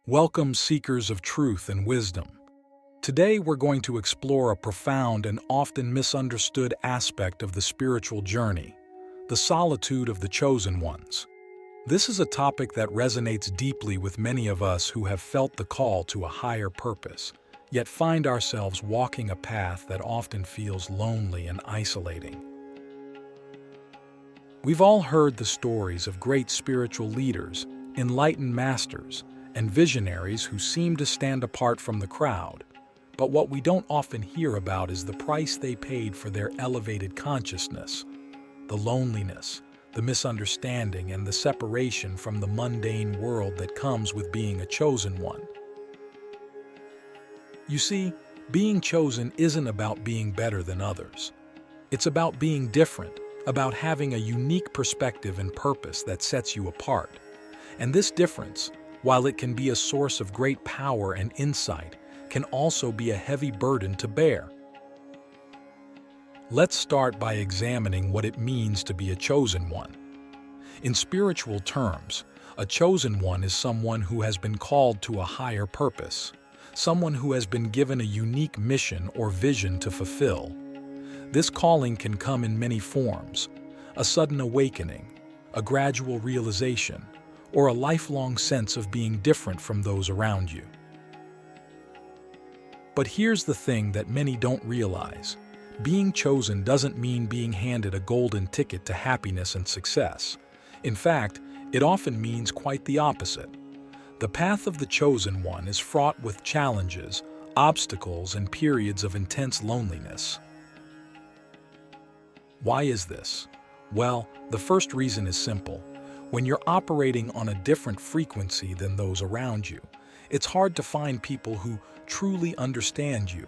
Welcome, seekers of truth and wisdom. Today we're going to explore a profound and often misunderstood aspect of the spiritual journey, the solitude of the chosen ones. This is a topic that resonates deeply with many of us who have felt the call to a higher purpose, yet find ourselves walking a path that often feels lonely and isolating. We've all heard the stories of great spiritual leaders, enlightened masters, and visionaries who seem to stand apart from the crowd. But what we don't often hear about is the price they paid for their elevated consciousness, the loneliness, the misunderstanding, and the separation from the mundane world that comes with being a chosen one. You see, being chosen isn't about being better than others. It's about being different, about having a unique perspective and purpose that sets you apart. And this difference, while it can be a source of great power and insight, can also be a heavy burden to bear. Let's start by examining what it means to be a chosen one. In spiritual terms, a chosen one is someone who has been called to a higher purpose, someone who has been given a unique mission or vision to fulfill. This calling can come in many forms: a sudden awakening, a gradual realization, or a lifelong sense of being different from those around you. But here's the thing that many don't realize. Being chosen doesn't mean being handed a golden ticket to happiness and success. In fact, it often means quite the opposite. The path of the chosen one is fraught with challenges, obstacles, and periods of intense loneliness. Why is this? Well, the first reason is simple. When you're operating on a different frequency than those around you, it's hard to find people who truly understand you.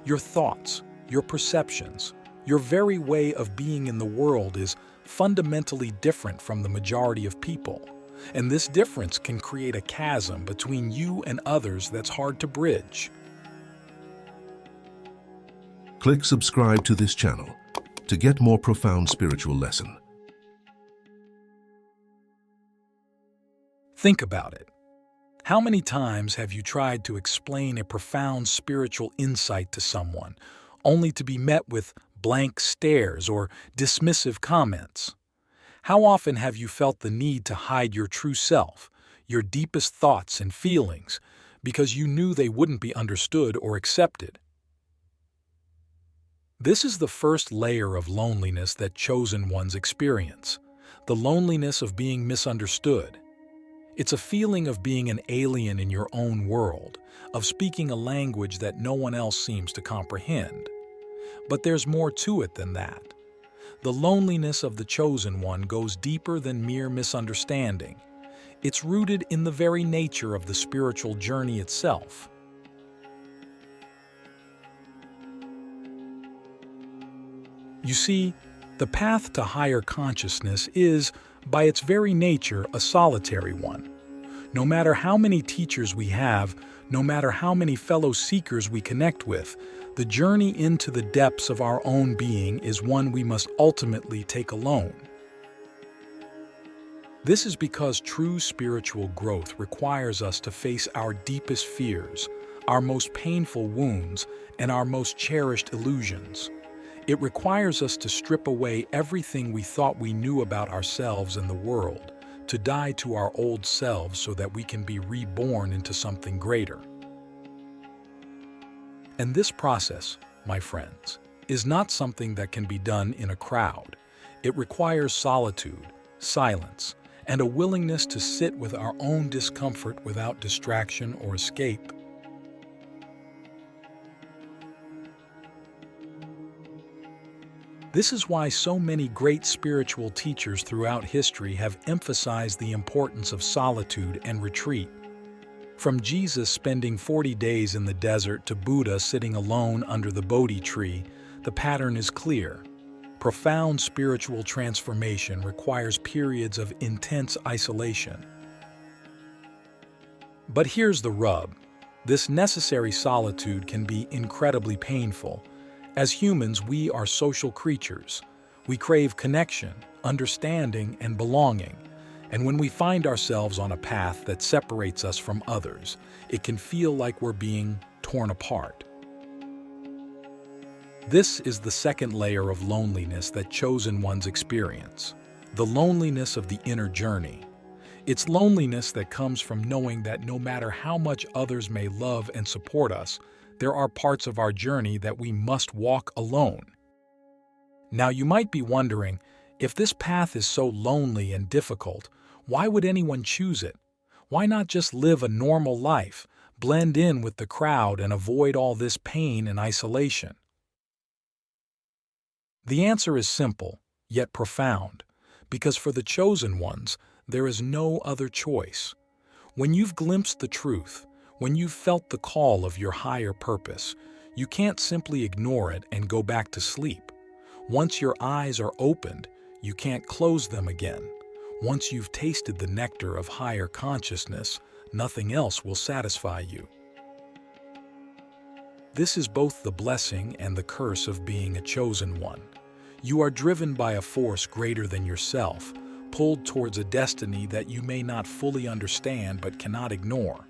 Your thoughts, your perceptions, your very way of being in the world is fundamentally different from the majority of people. And this difference can create a chasm between you and others that's hard to bridge. Click subscribe to this channel to get more profound spiritual lesson. Think about it. How many times have you tried to explain a profound spiritual insight to someone, only to be met with blank stares or dismissive comments? How often have you felt the need to hide your true self, your deepest thoughts and feelings, because you knew they wouldn't be understood or accepted? This is the first layer of loneliness that chosen ones experience, the loneliness of being misunderstood. It's a feeling of being an alien in your own world, of speaking a language that no one else seems to comprehend. But there's more to it than that. The loneliness of the chosen one goes deeper than mere misunderstanding. It's rooted in the very nature of the spiritual journey itself. You see, the path to higher consciousness is, by its very nature, a solitary one. No matter how many teachers we have, no matter how many fellow seekers we connect with, the journey into the depths of our own being is one we must ultimately take alone. This is because true spiritual growth requires us to face our deepest fears, our most painful wounds, and our most cherished illusions. It requires us to strip away everything we thought we knew about ourselves and the world, to die to our old selves so that we can be reborn into something greater. And this process, my friends, is not something that can be done in a crowd. It requires solitude, silence, and a willingness to sit with our own discomfort without distraction or escape. This is why so many great spiritual teachers throughout history have emphasized the importance of solitude and retreat. From Jesus spending 40 days in the desert to Buddha sitting alone under the Bodhi tree, the pattern is clear. Profound spiritual transformation requires periods of intense isolation. But here's the rub. This necessary solitude can be incredibly painful. As humans, we are social creatures. We crave connection, understanding, and belonging. And when we find ourselves on a path that separates us from others, it can feel like we're being torn apart. This is the second layer of loneliness that chosen ones experience, the loneliness of the inner journey. It's loneliness that comes from knowing that no matter how much others may love and support us, there are parts of our journey that we must walk alone. Now you might be wondering, if this path is so lonely and difficult, why would anyone choose it? Why not just live a normal life, blend in with the crowd, and avoid all this pain and isolation? The answer is simple, yet profound, because for the chosen ones, there is no other choice. When you've glimpsed the truth, when you've felt the call of your higher purpose, you can't simply ignore it and go back to sleep. Once your eyes are opened, you can't close them again. Once you've tasted the nectar of higher consciousness, nothing else will satisfy you. This is both the blessing and the curse of being a chosen one. You are driven by a force greater than yourself, pulled towards a destiny that you may not fully understand but cannot ignore.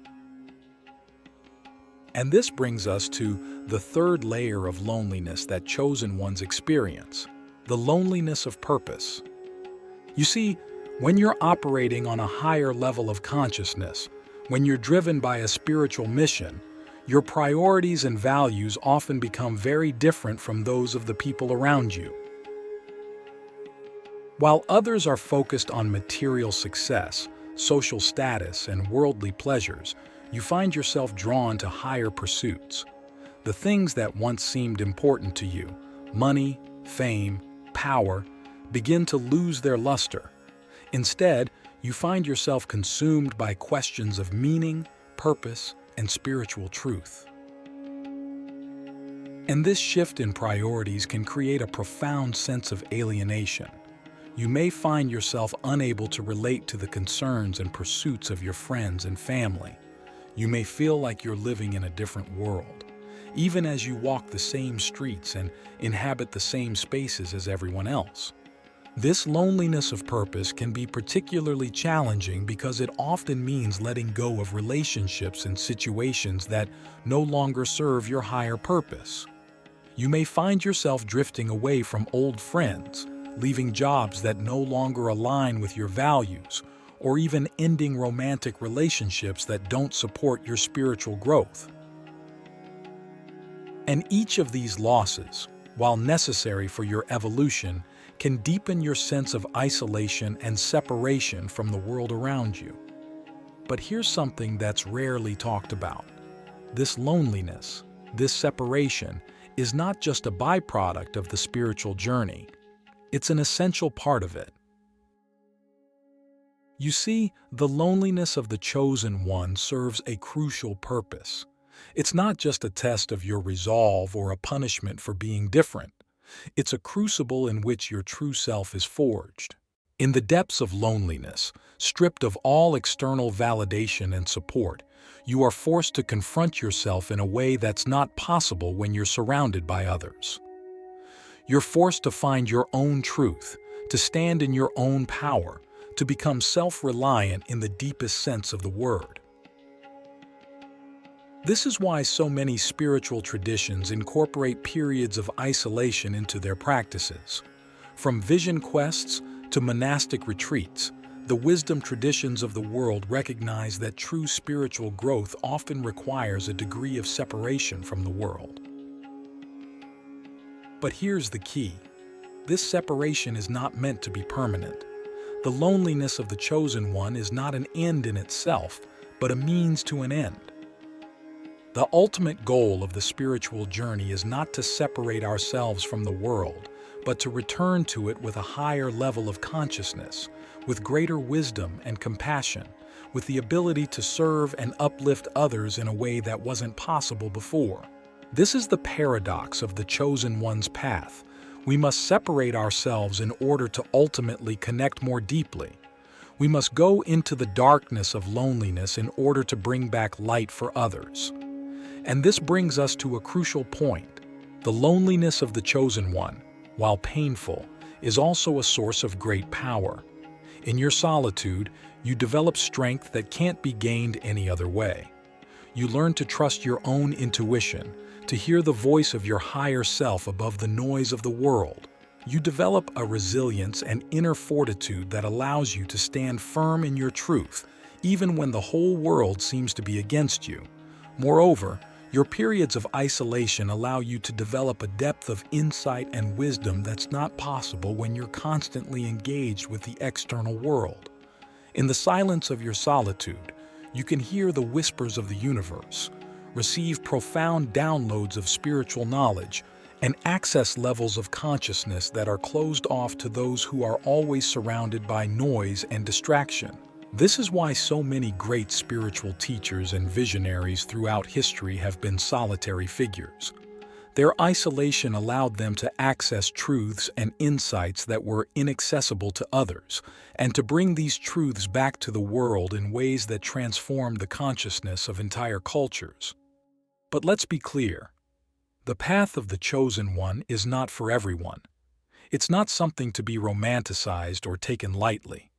And this brings us to the third layer of loneliness that chosen ones experience, the loneliness of purpose. You see, when you're operating on a higher level of consciousness, when you're driven by a spiritual mission, your priorities and values often become very different from those of the people around you. While others are focused on material success, social status, and worldly pleasures, you find yourself drawn to higher pursuits. The things that once seemed important to you, money, fame, power, begin to lose their luster. Instead, you find yourself consumed by questions of meaning, purpose, and spiritual truth. And this shift in priorities can create a profound sense of alienation. You may find yourself unable to relate to the concerns and pursuits of your friends and family. You may feel like you're living in a different world, even as you walk the same streets and inhabit the same spaces as everyone else. This loneliness of purpose can be particularly challenging because it often means letting go of relationships and situations that no longer serve your higher purpose. You may find yourself drifting away from old friends, leaving jobs that no longer align with your values, or even ending romantic relationships that don't support your spiritual growth. And each of these losses, while necessary for your evolution, can deepen your sense of isolation and separation from the world around you. But here's something that's rarely talked about. This loneliness, this separation, is not just a byproduct of the spiritual journey. It's an essential part of it. You see, the loneliness of the chosen one serves a crucial purpose. It's not just a test of your resolve or a punishment for being different. It's a crucible in which your true self is forged. In the depths of loneliness, stripped of all external validation and support, you are forced to confront yourself in a way that's not possible when you're surrounded by others. You're forced to find your own truth, to stand in your own power, to become self-reliant in the deepest sense of the word. This is why so many spiritual traditions incorporate periods of isolation into their practices. From vision quests to monastic retreats, the wisdom traditions of the world recognize that true spiritual growth often requires a degree of separation from the world. But here's the key. This separation is not meant to be permanent. The loneliness of the chosen one is not an end in itself, but a means to an end. The ultimate goal of the spiritual journey is not to separate ourselves from the world, but to return to it with a higher level of consciousness, with greater wisdom and compassion, with the ability to serve and uplift others in a way that wasn't possible before. This is the paradox of the chosen one's path. We must separate ourselves in order to ultimately connect more deeply. We must go into the darkness of loneliness in order to bring back light for others. And this brings us to a crucial point. The loneliness of the chosen one, while painful, is also a source of great power. In your solitude, you develop strength that can't be gained any other way. You learn to trust your own intuition, to hear the voice of your higher self above the noise of the world. You develop a resilience and inner fortitude that allows you to stand firm in your truth, even when the whole world seems to be against you. Moreover, your periods of isolation allow you to develop a depth of insight and wisdom that's not possible when you're constantly engaged with the external world. In the silence of your solitude, you can hear the whispers of the universe, receive profound downloads of spiritual knowledge, and access levels of consciousness that are closed off to those who are always surrounded by noise and distraction. This is why so many great spiritual teachers and visionaries throughout history have been solitary figures. Their isolation allowed them to access truths and insights that were inaccessible to others, and to bring these truths back to the world in ways that transformed the consciousness of entire cultures. But let's be clear. The path of the chosen one is not for everyone. It's not something to be romanticized or taken lightly.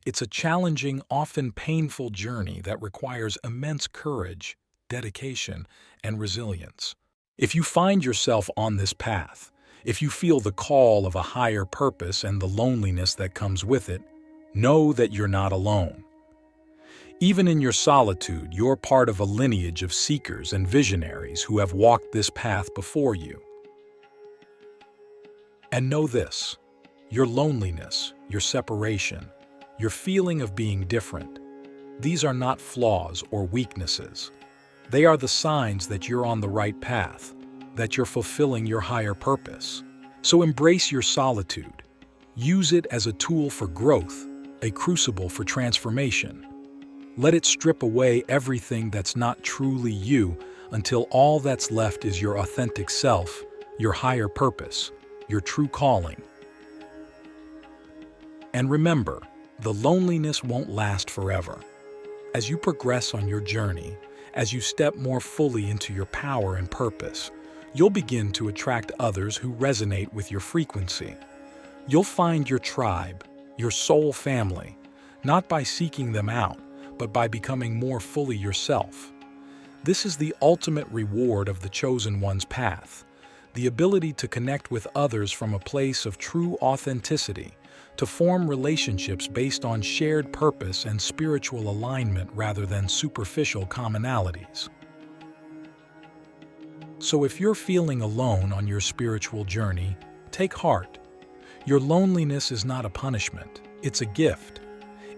It's a challenging, often painful journey that requires immense courage, dedication, and resilience. If you find yourself on this path, if you feel the call of a higher purpose and the loneliness that comes with it, know that you're not alone. Even in your solitude, you're part of a lineage of seekers and visionaries who have walked this path before you. And know this: your loneliness, your separation, your feeling of being different, these are not flaws or weaknesses. They are the signs that you're on the right path, that you're fulfilling your higher purpose. So embrace your solitude. Use it as a tool for growth, a crucible for transformation. Let it strip away everything that's not truly you until all that's left is your authentic self, your higher purpose, your true calling. And remember, the loneliness won't last forever. As you progress on your journey, as you step more fully into your power and purpose, you'll begin to attract others who resonate with your frequency. You'll find your tribe, your soul family, not by seeking them out, but by becoming more fully yourself. This is the ultimate reward of the chosen one's path, the ability to connect with others from a place of true authenticity, to form relationships based on shared purpose and spiritual alignment rather than superficial commonalities. So if you're feeling alone on your spiritual journey, take heart. Your loneliness is not a punishment, it's a gift.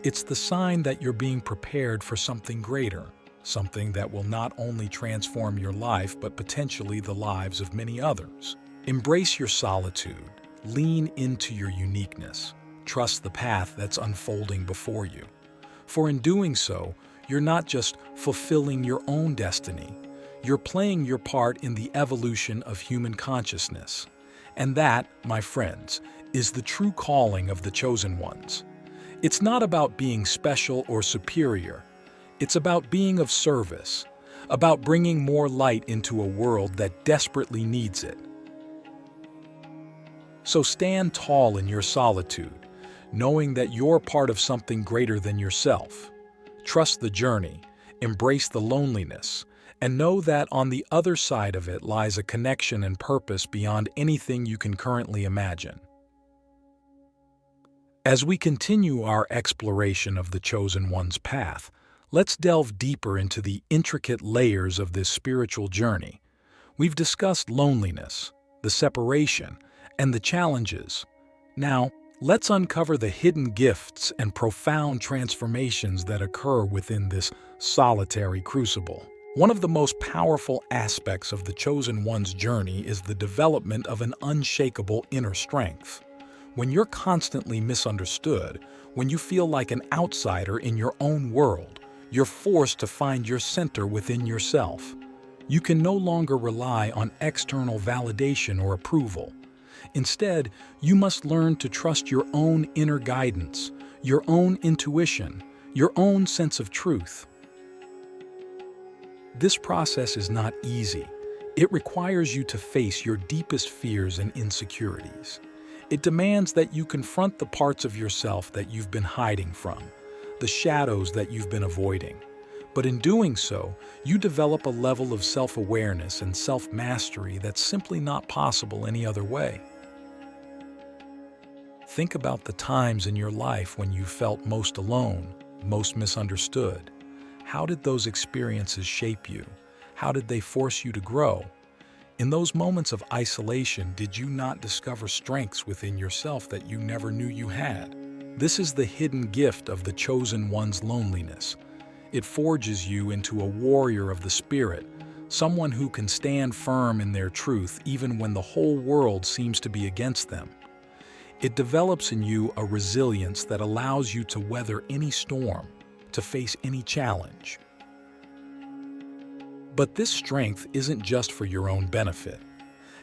It's the sign that you're being prepared for something greater, something that will not only transform your life but potentially the lives of many others. Embrace your solitude, lean into your uniqueness. Trust the path that's unfolding before you. For in doing so, you're not just fulfilling your own destiny, you're playing your part in the evolution of human consciousness. And that, my friends, is the true calling of the chosen ones. It's not about being special or superior. It's about being of service, about bringing more light into a world that desperately needs it. So stand tall in your solitude, knowing that you're part of something greater than yourself. Trust the journey, embrace the loneliness, and know that on the other side of it lies a connection and purpose beyond anything you can currently imagine. As we continue our exploration of the chosen one's path, let's delve deeper into the intricate layers of this spiritual journey. We've discussed loneliness, the separation, and the challenges. Now, let's uncover the hidden gifts and profound transformations that occur within this solitary crucible. One of the most powerful aspects of the chosen one's journey is the development of an unshakable inner strength. When you're constantly misunderstood, when you feel like an outsider in your own world, you're forced to find your center within yourself. You can no longer rely on external validation or approval. Instead, you must learn to trust your own inner guidance, your own intuition, your own sense of truth. This process is not easy. It requires you to face your deepest fears and insecurities. It demands that you confront the parts of yourself that you've been hiding from, the shadows that you've been avoiding. But in doing so, you develop a level of self-awareness and self-mastery that's simply not possible any other way. Think about the times in your life when you felt most alone, most misunderstood. How did those experiences shape you? How did they force you to grow? In those moments of isolation, did you not discover strengths within yourself that you never knew you had? This is the hidden gift of the chosen one's loneliness. It forges you into a warrior of the spirit, someone who can stand firm in their truth even when the whole world seems to be against them. It develops in you a resilience that allows you to weather any storm, to face any challenge. But this strength isn't just for your own benefit.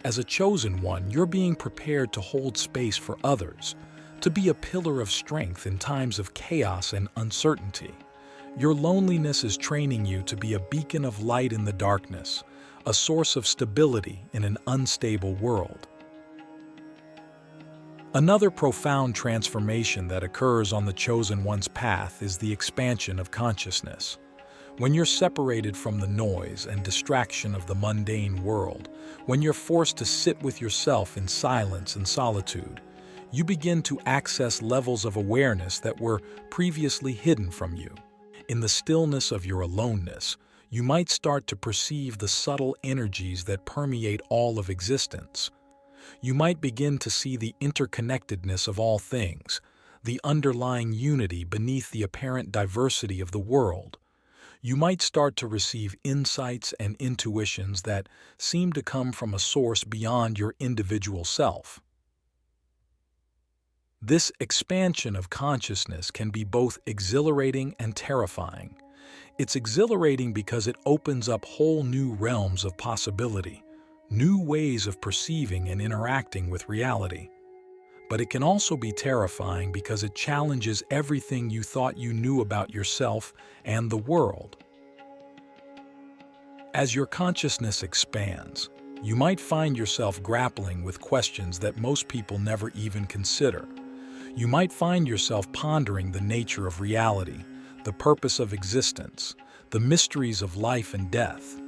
As a chosen one, you're being prepared to hold space for others, to be a pillar of strength in times of chaos and uncertainty. Your loneliness is training you to be a beacon of light in the darkness, a source of stability in an unstable world. Another profound transformation that occurs on the chosen one's path is the expansion of consciousness. When you're separated from the noise and distraction of the mundane world, when you're forced to sit with yourself in silence and solitude, you begin to access levels of awareness that were previously hidden from you. In the stillness of your aloneness, you might start to perceive the subtle energies that permeate all of existence. You might begin to see the interconnectedness of all things, the underlying unity beneath the apparent diversity of the world. You might start to receive insights and intuitions that seem to come from a source beyond your individual self. This expansion of consciousness can be both exhilarating and terrifying. It's exhilarating because it opens up whole new realms of possibility, new ways of perceiving and interacting with reality. But it can also be terrifying because it challenges everything you thought you knew about yourself and the world. As your consciousness expands, you might find yourself grappling with questions that most people never even consider. You might find yourself pondering the nature of reality, the purpose of existence, the mysteries of life and death.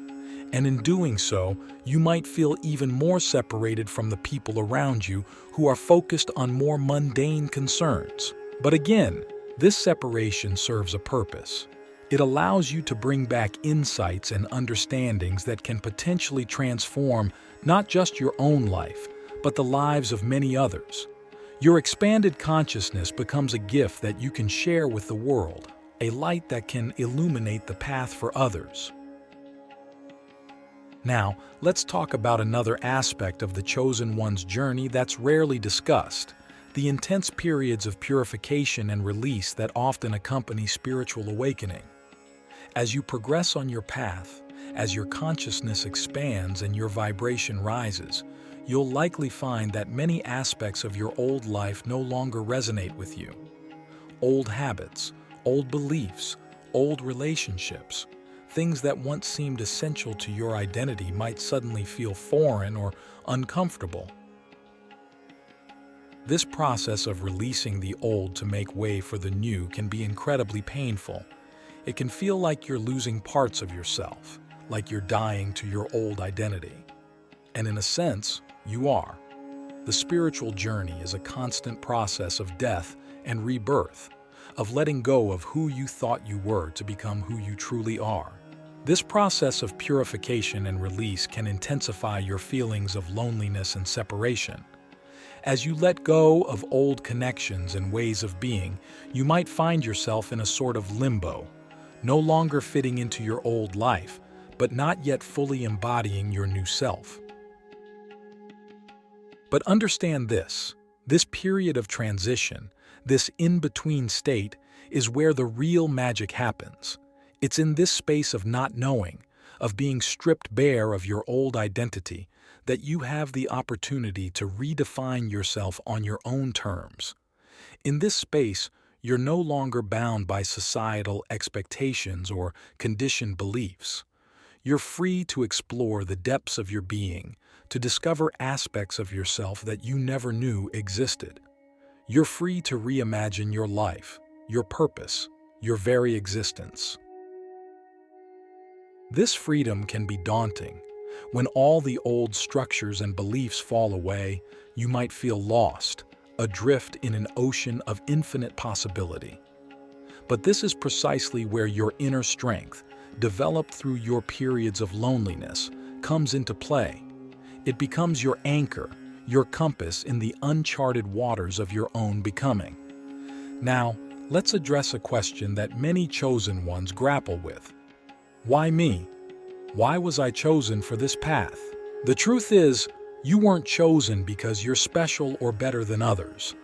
And in doing so, you might feel even more separated from the people around you who are focused on more mundane concerns. But again, this separation serves a purpose. It allows you to bring back insights and understandings that can potentially transform not just your own life, but the lives of many others. Your expanded consciousness becomes a gift that you can share with the world, a light that can illuminate the path for others. Now, let's talk about another aspect of the chosen one's journey that's rarely discussed: the intense periods of purification and release that often accompany spiritual awakening. As you progress on your path, as your consciousness expands and your vibration rises, you'll likely find that many aspects of your old life no longer resonate with you. Old habits, old beliefs, old relationships, things that once seemed essential to your identity might suddenly feel foreign or uncomfortable. This process of releasing the old to make way for the new can be incredibly painful. It can feel like you're losing parts of yourself, like you're dying to your old identity. And in a sense, you are. The spiritual journey is a constant process of death and rebirth, of letting go of who you thought you were to become who you truly are. This process of purification and release can intensify your feelings of loneliness and separation. As you let go of old connections and ways of being, you might find yourself in a sort of limbo, no longer fitting into your old life, but not yet fully embodying your new self. But understand this period of transition, this in-between state, is where the real magic happens. It's in this space of not knowing, of being stripped bare of your old identity, that you have the opportunity to redefine yourself on your own terms. In this space, you're no longer bound by societal expectations or conditioned beliefs. You're free to explore the depths of your being, to discover aspects of yourself that you never knew existed. You're free to reimagine your life, your purpose, your very existence. This freedom can be daunting. When all the old structures and beliefs fall away, you might feel lost, adrift in an ocean of infinite possibility. But this is precisely where your inner strength, developed through your periods of loneliness, comes into play. It becomes your anchor, your compass in the uncharted waters of your own becoming. Now, let's address a question that many chosen ones grapple with. Why me? Why was I chosen for this path? The truth is, you weren't chosen because you're special or better than others.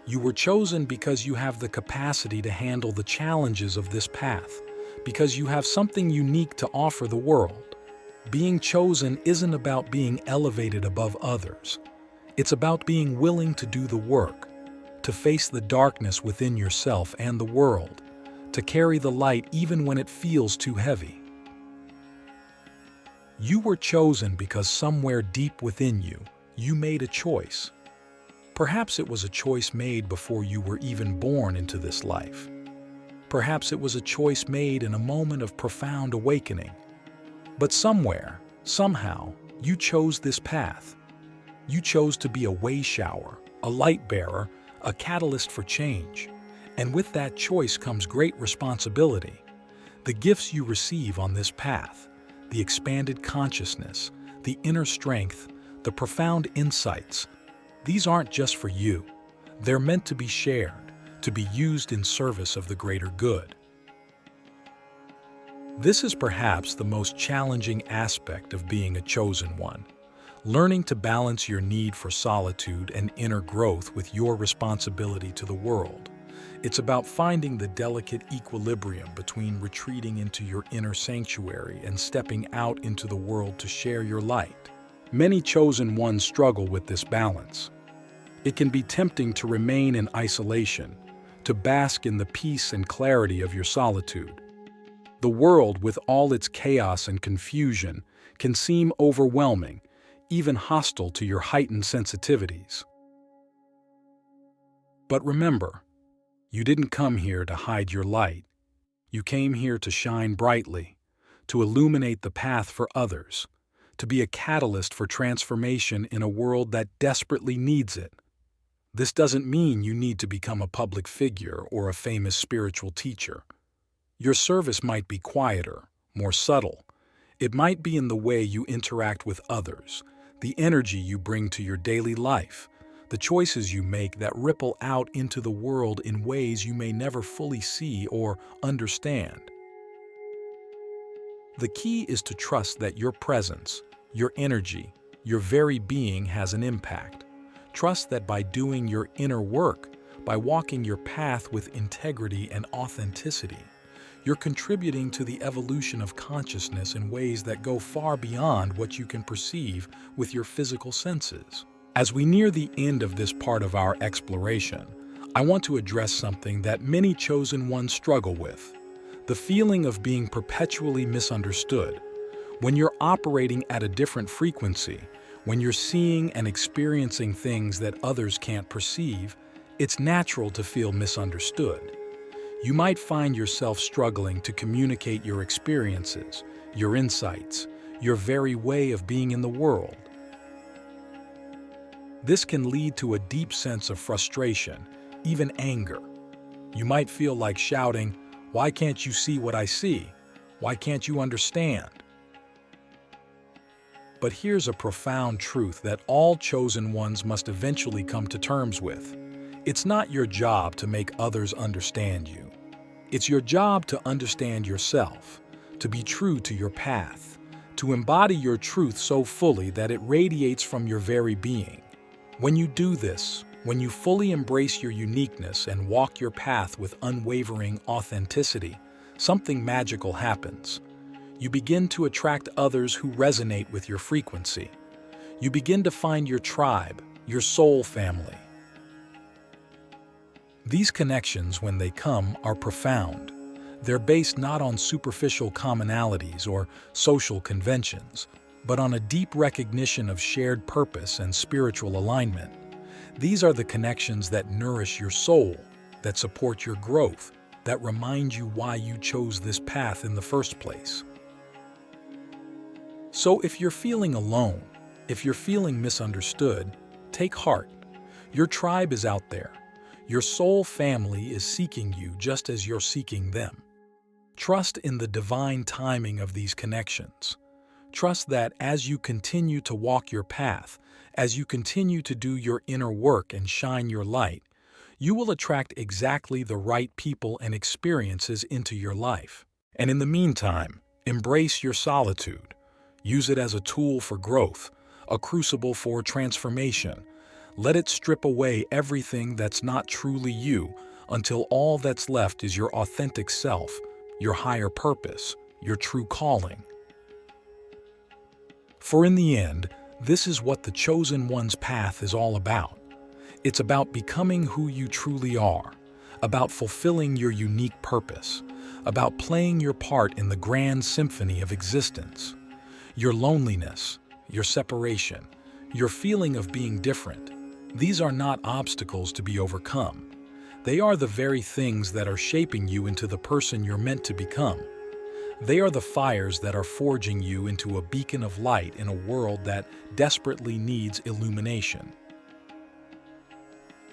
You were chosen because you have the capacity to handle the challenges of this path, because you have something unique to offer the world. Being chosen isn't about being elevated above others. It's about being willing to do the work, to face the darkness within yourself and the world, to carry the light even when it feels too heavy. You were chosen because somewhere deep within you, you made a choice. Perhaps it was a choice made before you were even born into this life. Perhaps it was a choice made in a moment of profound awakening. But somewhere, somehow, you chose this path. You chose to be a way shower, a light bearer, a catalyst for change. And with that choice comes great responsibility. The gifts you receive on this path, the expanded consciousness, the inner strength, the profound insights, these aren't just for you. They're meant to be shared, to be used in service of the greater good. This is perhaps the most challenging aspect of being a chosen one, learning to balance your need for solitude and inner growth with your responsibility to the world. It's about finding the delicate equilibrium between retreating into your inner sanctuary and stepping out into the world to share your light. Many chosen ones struggle with this balance. It can be tempting to remain in isolation, to bask in the peace and clarity of your solitude. The world, with all its chaos and confusion, can seem overwhelming, even hostile to your heightened sensitivities. But remember, you didn't come here to hide your light. You came here to shine brightly, to illuminate the path for others, to be a catalyst for transformation in a world that desperately needs it. This doesn't mean you need to become a public figure or a famous spiritual teacher. Your service might be quieter, more subtle. It might be in the way you interact with others, the energy you bring to your daily life, the choices you make that ripple out into the world in ways you may never fully see or understand. The key is to trust that your presence, your energy, your very being has an impact. Trust that by doing your inner work, by walking your path with integrity and authenticity, you're contributing to the evolution of consciousness in ways that go far beyond what you can perceive with your physical senses. As we near the end of this part of our exploration, I want to address something that many chosen ones struggle with: the feeling of being perpetually misunderstood. When you're operating at a different frequency, when you're seeing and experiencing things that others can't perceive, it's natural to feel misunderstood. You might find yourself struggling to communicate your experiences, your insights, your very way of being in the world. This can lead to a deep sense of frustration, even anger. You might feel like shouting, "Why can't you see what I see? Why can't you understand?" But here's a profound truth that all chosen ones must eventually come to terms with. It's not your job to make others understand you. It's your job to understand yourself, to be true to your path, to embody your truth so fully that it radiates from your very being. When you do this, when you fully embrace your uniqueness and walk your path with unwavering authenticity, something magical happens. You begin to attract others who resonate with your frequency. You begin to find your tribe, your soul family. These connections, when they come, are profound. They're based not on superficial commonalities or social conventions, but on a deep recognition of shared purpose and spiritual alignment. These are the connections that nourish your soul, that support your growth, that remind you why you chose this path in the first place. So if you're feeling alone, if you're feeling misunderstood, take heart. Your tribe is out there. Your soul family is seeking you just as you're seeking them. Trust in the divine timing of these connections. Trust that as you continue to walk your path, as you continue to do your inner work and shine your light, you will attract exactly the right people and experiences into your life. And in the meantime, embrace your solitude. Use it as a tool for growth, a crucible for transformation. Let it strip away everything that's not truly you until all that's left is your authentic self, your higher purpose, your true calling. For in the end, this is what the chosen one's path is all about. It's about becoming who you truly are, about fulfilling your unique purpose, about playing your part in the grand symphony of existence. Your loneliness, your separation, your feeling of being different, these are not obstacles to be overcome. They are the very things that are shaping you into the person you're meant to become. They are the fires that are forging you into a beacon of light in a world that desperately needs illumination.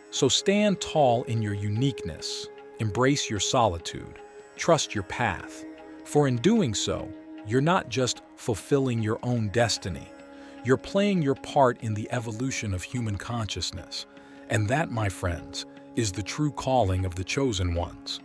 So stand tall in your uniqueness, embrace your solitude, trust your path, for in doing so, you're not just fulfilling your own destiny, you're playing your part in the evolution of human consciousness. And that, my friends, is the true calling of the chosen ones.